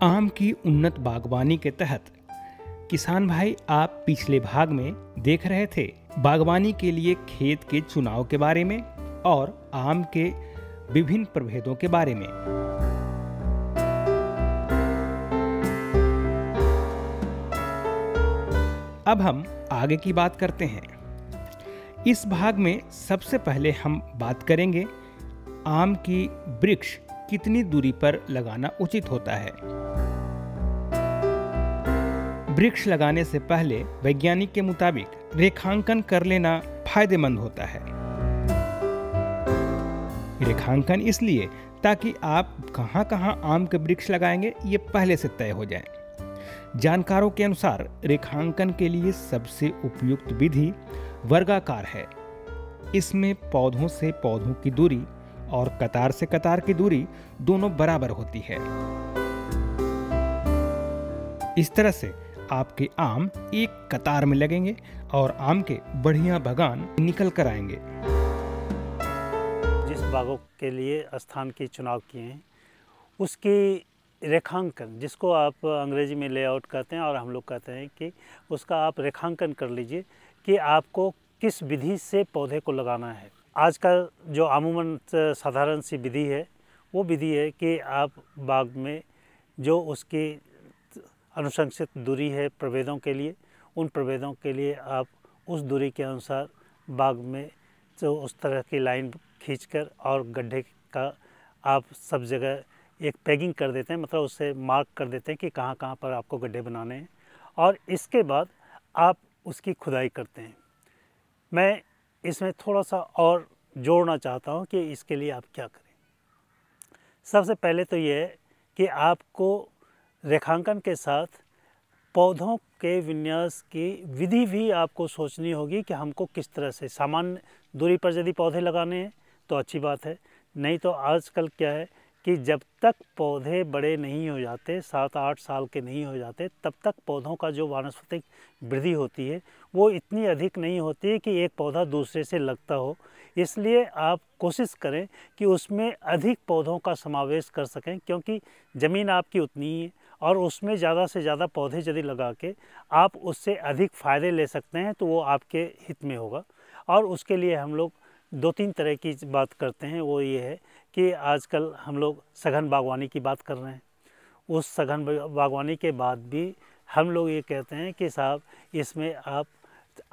आम की उन्नत बागवानी के तहत किसान भाई आप पिछले भाग में देख रहे थे बागवानी के लिए खेत के चुनाव के बारे में और आम के विभिन्न प्रभेदों के बारे में। अब हम आगे की बात करते हैं। इस भाग में सबसे पहले हम बात करेंगे आम की वृक्ष कितनी दूरी पर लगाना उचित होता है। वृक्ष लगाने से पहले वैज्ञानिक के मुताबिक रेखांकन कर लेना फायदेमंद होता है। रेखांकन इसलिए ताकि आप कहां-कहां आम के वृक्ष लगाएंगे ये पहले से तय हो जाए। जानकारों के अनुसार रेखांकन के लिए सबसे उपयुक्त विधि वर्गाकार है। इसमें पौधों से पौधों की दूरी और कतार से कतार की दूरी दोनों बराबर होती है। इस तरह से आपके आम एक कतार में लगेंगे और आम के बढ़िया बागान निकल कर आएंगे। जिस बागों के लिए स्थान की चुनाव किए हैं उसकी रेखांकन, जिसको आप अंग्रेजी में लेआउट कहते हैं और हम लोग कहते हैं कि उसका आप रेखांकन कर लीजिए कि आपको किस विधि से पौधे को लगाना है। आजकल जो अमूमन साधारण सी विधि है वो विधि है कि आप बाग में जो उसकी अनुशंसित दूरी है प्रभेदों के लिए, उन प्रभेदों के लिए आप उस दूरी के अनुसार बाग में जो उस तरह की लाइन खींचकर और गड्ढे का आप सब जगह एक पैगिंग कर देते हैं, मतलब उससे मार्क कर देते हैं कि कहाँ कहाँ पर आपको गड्ढे बनाने हैं और इसके बाद आप उसकी खुदाई करते हैं। मैं इसमें थोड़ा सा और जोड़ना चाहता हूँ कि इसके लिए आप क्या करें। सबसे पहले तो ये है कि आपको रेखांकन के साथ पौधों के विन्यास की विधि भी आपको सोचनी होगी कि हमको किस तरह से सामान्य दूरी पर यदि पौधे लगाने हैं तो अच्छी बात है, नहीं तो आजकल क्या है कि जब तक पौधे बड़े नहीं हो जाते, 7-8 साल के नहीं हो जाते, तब तक पौधों का जो वानस्पतिक वृद्धि होती है वो इतनी अधिक नहीं होती है कि एक पौधा दूसरे से लगता हो। इसलिए आप कोशिश करें कि उसमें अधिक पौधों का समावेश कर सकें, क्योंकि ज़मीन आपकी उतनी ही है और उसमें ज़्यादा से ज़्यादा पौधे यदि लगा के आप उससे अधिक फ़ायदे ले सकते हैं तो वो आपके हित में होगा। और उसके लिए हम लोग 2-3 तरह की बात करते हैं। वो ये है कि आजकल हम लोग सघन बागवानी की बात कर रहे हैं। उस सघन बागवानी के बाद भी हम लोग ये कहते हैं कि साहब इसमें आप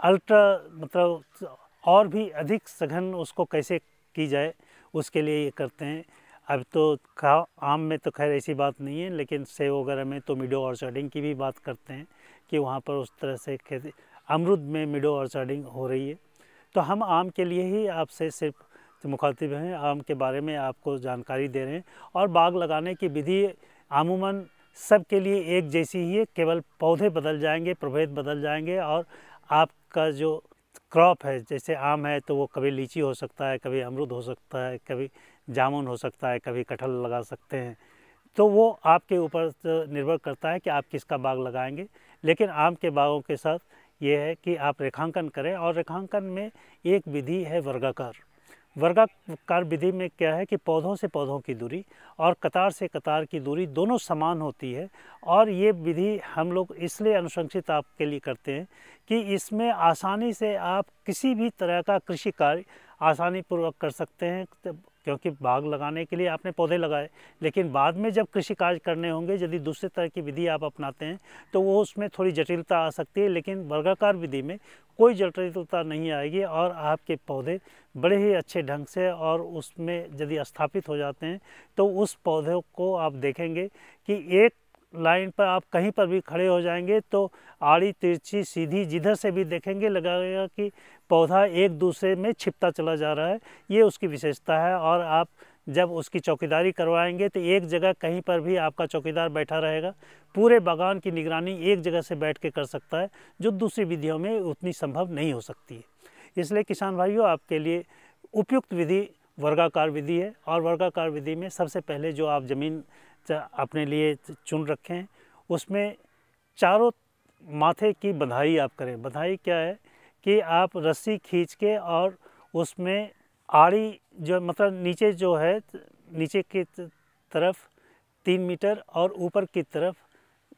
अल्ट्रा मतलब और भी अधिक सघन उसको कैसे की जाए उसके लिए ये करते हैं। अब तो आम में तो खैर ऐसी बात नहीं है, लेकिन सेब वगैरह में तो मिडो ऑर्चर्डिंग की भी बात करते हैं कि वहाँ पर उस तरह से खेती, अमरूद में मिडो ऑर्चर्डिंग हो रही है। तो हम आम के लिए ही आपसे सिर्फ मुखातिब हैं, आम के बारे में आपको जानकारी दे रहे हैं। और बाग लगाने की विधि अमूमन सब के लिए एक जैसी ही है, केवल पौधे बदल जाएंगे, प्रभेद बदल जाएंगे और आपका जो क्रॉप है, जैसे आम है तो वो कभी लीची हो सकता है, कभी अमरूद हो सकता है, कभी जामुन हो सकता है, कभी कटहल लगा सकते हैं। तो वो आपके ऊपर निर्भर करता है कि आप किसका बाग लगाएंगे। लेकिन आम के बागों के साथ ये है कि आप रेखांकन करें, और रेखांकन में एक विधि है वर्गाकार। वर्गाकार विधि में क्या है कि पौधों से पौधों की दूरी और कतार से कतार की दूरी दोनों समान होती है। और ये विधि हम लोग इसलिए अनुशंसित आपके लिए करते हैं कि इसमें आसानी से आप किसी भी तरह का कृषि कार्य आसानी पूर्वक कर सकते हैं, क्योंकि बाग लगाने के लिए आपने पौधे लगाए, लेकिन बाद में जब कृषि कार्य करने होंगे यदि दूसरे तरह की विधि आप अपनाते हैं तो वो उसमें थोड़ी जटिलता आ सकती है। लेकिन वर्गाकार विधि में कोई जटिलता नहीं आएगी और आपके पौधे बड़े ही अच्छे ढंग से और उसमें यदि स्थापित हो जाते हैं तो उस पौधे को आप देखेंगे कि एक लाइन पर आप कहीं पर भी खड़े हो जाएंगे तो आड़ी तिरछी सीधी जिधर से भी देखेंगे लगेगा कि पौधा एक दूसरे में छिपता चला जा रहा है। ये उसकी विशेषता है। और आप जब उसकी चौकीदारी करवाएंगे तो एक जगह कहीं पर भी आपका चौकीदार बैठा रहेगा, पूरे बागान की निगरानी एक जगह से बैठ के कर सकता है, जो दूसरी विधियों में उतनी संभव नहीं हो सकती है। इसलिए किसान भाइयों, आपके लिए उपयुक्त विधि वर्गाकार विधि है। और वर्गाकार विधि में सबसे पहले जो आप ज़मीन अपने लिए चुन रखें हैं उसमें चारों माथे की बंधाई आप करें। बंधाई क्या है कि आप रस्सी खींच के और उसमें आड़ी जो मतलब नीचे जो है नीचे की तरफ 3 मीटर और ऊपर की तरफ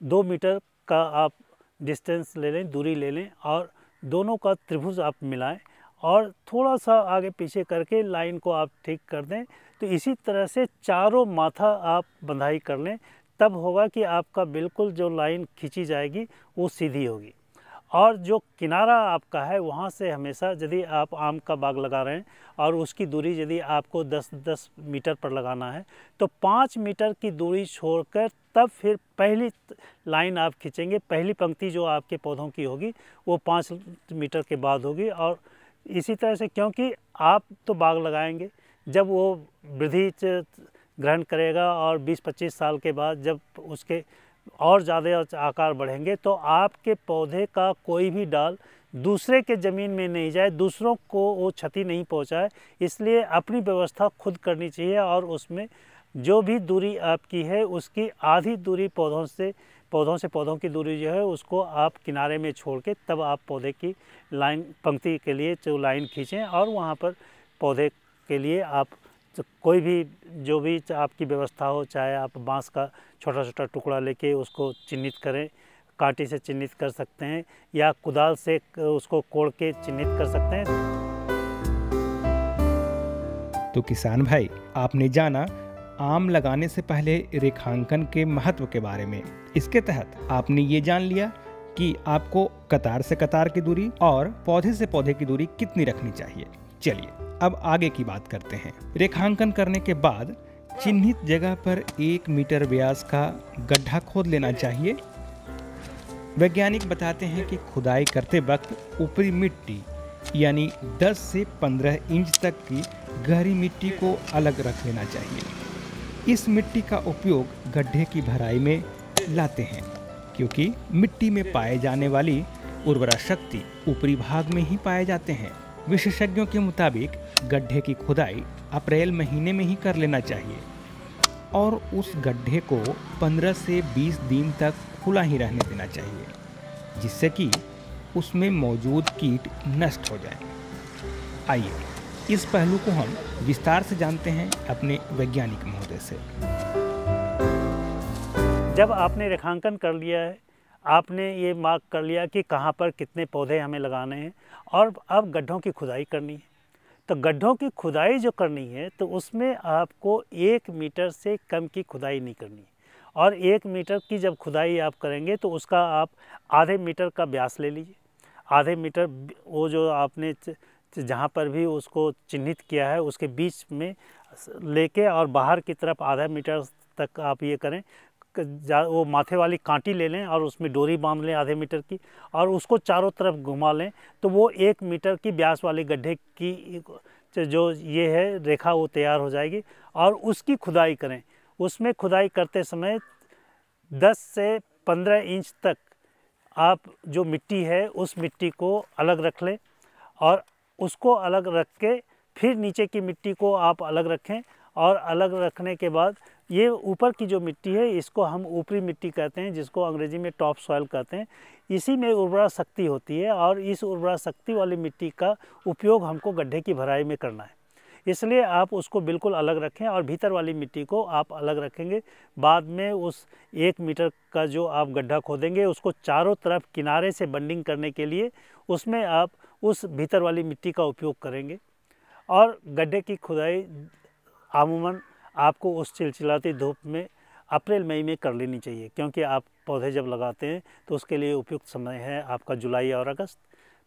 2 मीटर का आप डिस्टेंस ले लें, दूरी ले लें और दोनों का त्रिभुज आप मिलाएं और थोड़ा सा आगे पीछे करके लाइन को आप ठीक कर दें। तो इसी तरह से चारों माथा आप बंधाई कर लें, तब होगा कि आपका बिल्कुल जो लाइन खींची जाएगी वो सीधी होगी। और जो किनारा आपका है वहाँ से हमेशा यदि आप आम का बाग लगा रहे हैं और उसकी दूरी यदि आपको 10-10 मीटर पर लगाना है तो 5 मीटर की दूरी छोड़कर तब फिर पहली लाइन आप खींचेंगे। पहली पंक्ति जो आपके पौधों की होगी वो 5 मीटर के बाद होगी। और इसी तरह से, क्योंकि आप तो बाग लगाएंगे, जब वो वृद्धि ग्रहण करेगा और 20-25 साल के बाद जब उसके और ज़्यादा आकार बढ़ेंगे तो आपके पौधे का कोई भी डाल दूसरे के ज़मीन में नहीं जाए, दूसरों को वो क्षति नहीं पहुंचाए। इसलिए अपनी व्यवस्था खुद करनी चाहिए और उसमें जो भी दूरी आपकी है उसकी आधी दूरी पौधों से पौधों की दूरी जो है उसको आप किनारे में छोड़ के तब आप पौधे की लाइन पंक्ति के लिए जो लाइन खींचें और वहाँ पर पौधे के लिए आप कोई भी जो भी आपकी व्यवस्था हो, चाहे आप बांस का छोटा छोटा टुकड़ा लेके उसको चिन्हित करें, कांटे से चिन्हित कर सकते हैं या कुदाल से उसको कोड़ के चिन्हित कर सकते हैं। तो किसान भाई, आपने जाना आम लगाने से पहले रेखांकन के महत्व के बारे में। इसके तहत आपने ये जान लिया कि आपको कतार से कतार की दूरी और पौधे से पौधे की दूरी कितनी रखनी चाहिए। चलिए अब आगे की बात करते हैं। रेखांकन करने के बाद चिन्हित जगह पर 1 मीटर व्यास का गड्ढा खोद लेना चाहिए। वैज्ञानिक बताते हैं कि खुदाई करते वक्त ऊपरी मिट्टी यानी 10 से 15 इंच तक की गहरी मिट्टी को अलग रख लेना चाहिए। इस मिट्टी का उपयोग गड्ढे की भराई में लाते हैं क्योंकि मिट्टी में पाए जाने वाली उर्वरा शक्ति ऊपरी भाग में ही पाए जाते हैं। विशेषज्ञों के मुताबिक गड्ढे की खुदाई अप्रैल महीने में ही कर लेना चाहिए और उस गड्ढे को 15 से 20 दिन तक खुला ही रहने देना चाहिए, जिससे कि उसमें मौजूद कीट नष्ट हो जाएं। आइए इस पहलू को हम विस्तार से जानते हैं अपने वैज्ञानिक महोदय से। जब आपने रेखांकन कर लिया है, आपने ये मार्क कर लिया कि कहाँ पर कितने पौधे हमें लगाने हैं और अब गड्ढों की खुदाई करनी है। तो गड्ढों की खुदाई जो करनी है तो उसमें आपको 1 मीटर से कम की खुदाई नहीं करनी है। और 1 मीटर की जब खुदाई आप करेंगे तो उसका आप आधे मीटर का व्यास ले लीजिए। आधे मीटर वो जो आपने जहाँ पर भी उसको चिन्हित किया है उसके बीच में लेके और बाहर की तरफ आधा मीटर तक आप ये करें। वो माथे वाली कांटी ले लें और उसमें डोरी बांध लें आधे मीटर की और उसको चारों तरफ घुमा लें तो वो 1 मीटर की व्यास वाले गड्ढे की जो ये है रेखा वो तैयार हो जाएगी और उसकी खुदाई करें। उसमें खुदाई करते समय 10 से 15 इंच तक आप जो मिट्टी है उस मिट्टी को अलग रख लें और उसको अलग रख के फिर नीचे की मिट्टी को आप अलग रखें और अलग रखने के बाद ये ऊपर की जो मिट्टी है इसको हम ऊपरी मिट्टी कहते हैं, जिसको अंग्रेजी में टॉप सॉइल कहते हैं। इसी में उर्वरा शक्ति होती है और इस उर्वरा शक्ति वाली मिट्टी का उपयोग हमको गड्ढे की भराई में करना है। इसलिए आप उसको बिल्कुल अलग रखें और भीतर वाली मिट्टी को आप अलग रखेंगे। बाद में उस 1 मीटर का जो आप गड्ढा खोदेंगे उसको चारों तरफ किनारे से बंडिंग करने के लिए उसमें आप उस भीतर वाली मिट्टी का उपयोग करेंगे। और गड्ढे की खुदाई आमूमन आपको उस चिलचिलाती धूप में अप्रैल मई में कर लेनी चाहिए, क्योंकि आप पौधे जब लगाते हैं तो उसके लिए उपयुक्त समय है आपका जुलाई और अगस्त।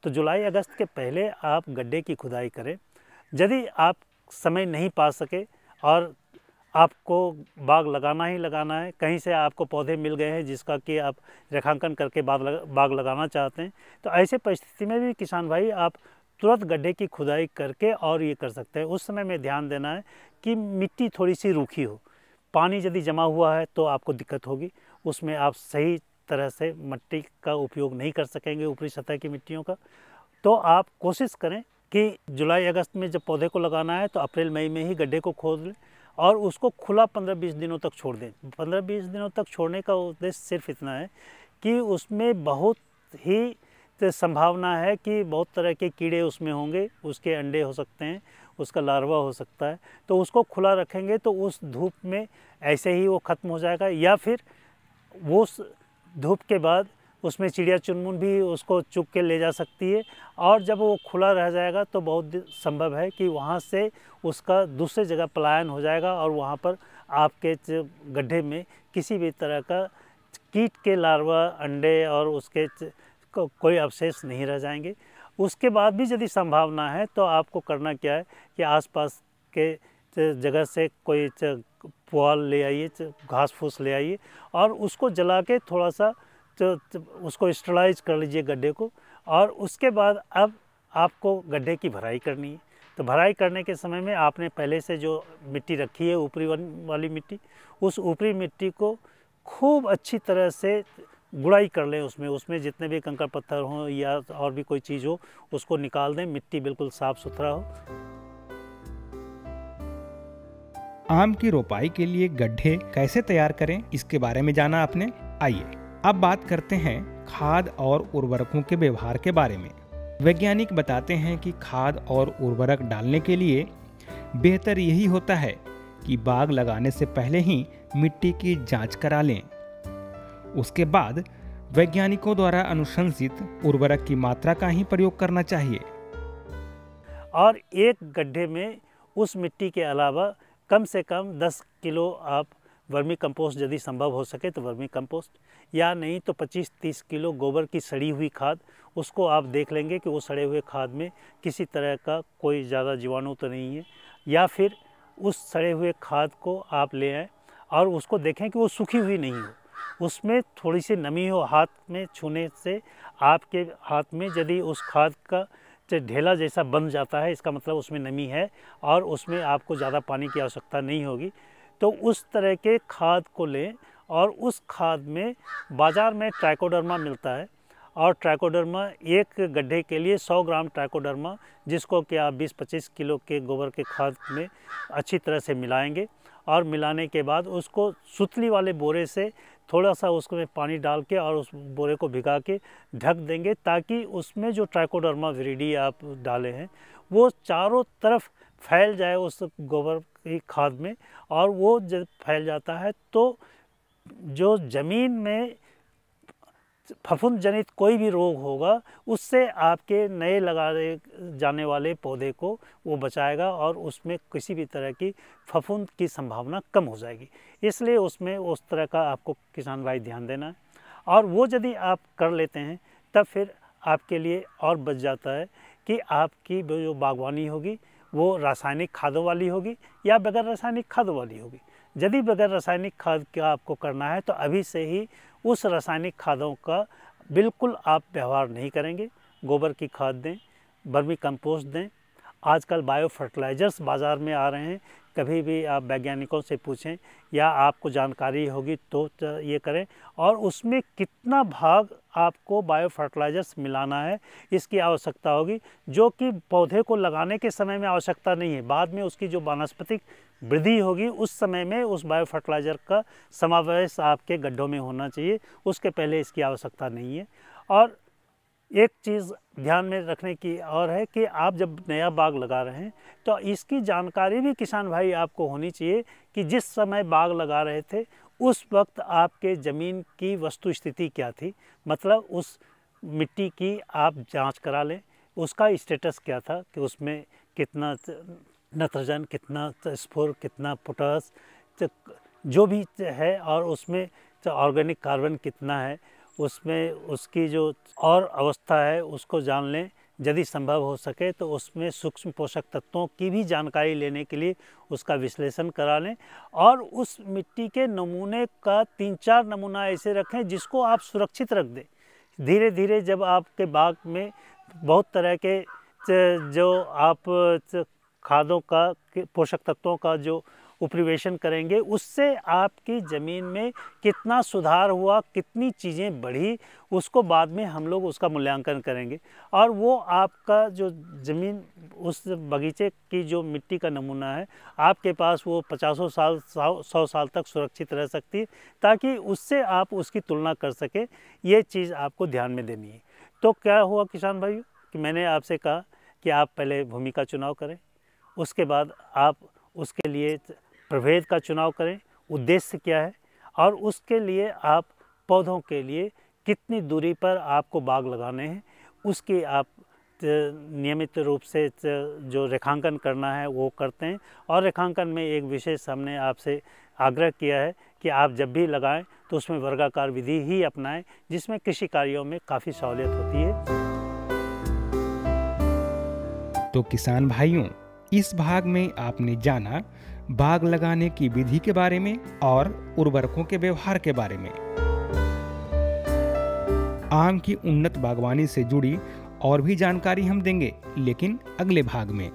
तो जुलाई अगस्त के पहले आप गड्ढे की खुदाई करें। यदि आप समय नहीं पा सके और आपको बाग लगाना ही लगाना है, कहीं से आपको पौधे मिल गए हैं जिसका कि आप रेखांकन करके बाग लगाना चाहते हैं, तो ऐसे परिस्थिति में भी किसान भाई आप तुरंत गड्ढे की खुदाई करके और ये कर सकते हैं। उस समय में ध्यान देना है कि मिट्टी थोड़ी सी रूखी हो। पानी यदि जमा हुआ है तो आपको दिक्कत होगी, उसमें आप सही तरह से मिट्टी का उपयोग नहीं कर सकेंगे ऊपरी सतह की मिट्टियों का। तो आप कोशिश करें कि जुलाई अगस्त में जब पौधे को लगाना है तो अप्रैल मई में ही गड्ढे को खोद लें और उसको खुला 15-20 दिनों तक छोड़ दें। 15-20 दिनों तक छोड़ने का उद्देश्य सिर्फ इतना है कि उसमें बहुत ही संभावना है कि बहुत तरह के कीड़े उसमें होंगे, उसके अंडे हो सकते हैं, उसका लार्वा हो सकता है, तो उसको खुला रखेंगे तो उस धूप में ऐसे ही वो ख़त्म हो जाएगा, या फिर वो धूप के बाद उसमें चिड़िया चुनमुन भी उसको चुग के ले जा सकती है, और जब वो खुला रह जाएगा तो बहुत संभव है कि वहाँ से उसका दूसरे जगह पलायन हो जाएगा और वहाँ पर आपके गड्ढे में किसी भी तरह का कीट के लार्वा, अंडे और उसके कोई अवशेष नहीं रह जाएंगे। उसके बाद भी यदि संभावना है तो आपको करना क्या है कि आसपास के जगह से कोई पुआल ले आइए, घास फूस ले आइए और उसको जला के थोड़ा सा उसको स्टरलाइज कर लीजिए गड्ढे को, और उसके बाद अब आपको गड्ढे की भराई करनी है। तो भराई करने के समय में आपने पहले से जो मिट्टी रखी है, ऊपरी वाली मिट्टी, उस ऊपरी मिट्टी को खूब अच्छी तरह से गुड़ाई कर लें। उसमें जितने भी कंकड़ पत्थर हों या और भी कोई चीज़ हो उसको निकाल दें, मिट्टी बिल्कुल साफ़ सुथरा हो। आम की रोपाई के लिए गड्ढे कैसे तैयार करें, इसके बारे में जाना आपने। आइए अब बात करते हैं खाद और उर्वरकों के व्यवहार के बारे में। वैज्ञानिक बताते हैं कि खाद और उर्वरक डालने के लिए बेहतर यही होता है कि बाग लगाने से पहले ही मिट्टी की जांच करा लें। उसके बाद वैज्ञानिकों द्वारा अनुशंसित उर्वरक की मात्रा का ही प्रयोग करना चाहिए। और एक गड्ढे में उस मिट्टी के अलावा कम से कम 10 किलो आप वर्मी कंपोस्ट, यदि संभव हो सके तो वर्मी कंपोस्ट, या नहीं तो 25-30 किलो गोबर की सड़ी हुई खाद, उसको आप देख लेंगे कि वो सड़े हुए खाद में किसी तरह का कोई ज़्यादा जीवाणु तो नहीं है, या फिर उस सड़े हुए खाद को आप ले आएँ और उसको देखें कि वो सूखी हुई नहीं हो, उसमें थोड़ी सी नमी हो। हाथ में छूने से आपके हाथ में यदि उस खाद का ढेला जैसा बन जाता है, इसका मतलब उसमें नमी है और उसमें आपको ज़्यादा पानी की आवश्यकता नहीं होगी। तो उस तरह के खाद को लें, और उस खाद में बाज़ार में ट्राइकोडर्मा मिलता है, और ट्राइकोडर्मा एक गड्ढे के लिए 100 ग्राम ट्राइकोडर्मा, जिसको कि आप 20-25 किलो के गोबर के खाद में अच्छी तरह से मिलाएंगे, और मिलाने के बाद उसको सुतली वाले बोरे से थोड़ा सा उसमें पानी डाल के और उस बोरे को भिगा के ढक देंगे, ताकि उसमें जो ट्राइकोडर्मा विरिडी आप डाले हैं वो चारों तरफ फैल जाए उस गोबर की खाद में। और वो जब फैल जाता है तो जो ज़मीन में फफूंद जनित कोई भी रोग होगा उससे आपके नए लगाए जाने वाले पौधे को वो बचाएगा, और उसमें किसी भी तरह की फफूंद की संभावना कम हो जाएगी। इसलिए उसमें उस तरह का आपको किसान भाई ध्यान देना है, और वो यदि आप कर लेते हैं तब फिर आपके लिए और बच जाता है कि आपकी जो बागवानी होगी वो रासायनिक खादों वाली होगी या बगैर रासायनिक खादों वाली होगी। यदि बगैर रासायनिक खाद का आपको करना है तो अभी से ही उस रासायनिक खादों का बिल्कुल आप व्यवहार नहीं करेंगे। गोबर की खाद दें, वर्मी कंपोस्ट दें। आजकल बायो फर्टिलाइज़र्स बाज़ार में आ रहे हैं, कभी भी आप वैज्ञानिकों से पूछें या आपको जानकारी होगी तो ये करें। और उसमें कितना भाग आपको बायो फर्टिलाइज़र्स मिलाना है इसकी आवश्यकता होगी, जो कि पौधे को लगाने के समय में आवश्यकता नहीं है। बाद में उसकी जो वानस्पतिक वृद्धि होगी उस समय में उस बायो फर्टिलाइज़र का समावेश आपके गड्ढों में होना चाहिए, उसके पहले इसकी आवश्यकता नहीं है। और एक चीज़ ध्यान में रखने की और है कि आप जब नया बाग लगा रहे हैं तो इसकी जानकारी भी किसान भाई आपको होनी चाहिए कि जिस समय बाग लगा रहे थे उस वक्त आपके ज़मीन की वस्तु स्थिति क्या थी, मतलब उस मिट्टी की आप जांच करा लें, उसका स्टेटस क्या था कि उसमें कितना नाइट्रोजन, कितना स्फूर, कितना पोटास जो भी है, और उसमें ऑर्गेनिक कार्बन कितना है, उसमें उसकी जो और अवस्था है उसको जान लें। यदि संभव हो सके तो उसमें सूक्ष्म पोषक तत्वों की भी जानकारी लेने के लिए उसका विश्लेषण करा लें, और उस मिट्टी के नमूने का 3-4 नमूना ऐसे रखें जिसको आप सुरक्षित रख दें। धीरे धीरे जब आपके बाग में बहुत तरह के जो आप खादों का, पोषक तत्वों का जो उपरिवेशन करेंगे, उससे आपकी ज़मीन में कितना सुधार हुआ, कितनी चीज़ें बढ़ी, उसको बाद में हम लोग उसका मूल्यांकन करेंगे। और वो आपका जो ज़मीन, उस बगीचे की जो मिट्टी का नमूना है आपके पास, वो 50 साल 100 साल तक सुरक्षित रह सकती है, ताकि उससे आप उसकी तुलना कर सकें। ये चीज़ आपको ध्यान में देनी है। तो क्या हुआ किसान भाइयों कि मैंने आपसे कहा कि आप पहले भूमि का चुनाव करें, उसके बाद आप उसके लिए प्रभेद का चुनाव करें, उद्देश्य क्या है, और उसके लिए आप पौधों के लिए कितनी दूरी पर आपको बाग लगाने हैं उसकी आप नियमित रूप से जो रेखांकन करना है वो करते हैं। और रेखांकन में एक विशेष हमने आपसे आग्रह किया है कि आप जब भी लगाएं तो उसमें वर्गाकार विधि ही अपनाएं, जिसमें कृषि कार्यों में काफ़ी सहूलियत होती है। तो किसान भाइयों, इस भाग में आपने जाना बाग लगाने की विधि के बारे में और उर्वरकों के व्यवहार के बारे में। आम की उन्नत बागवानी से जुड़ी और भी जानकारी हम देंगे, लेकिन अगले भाग में।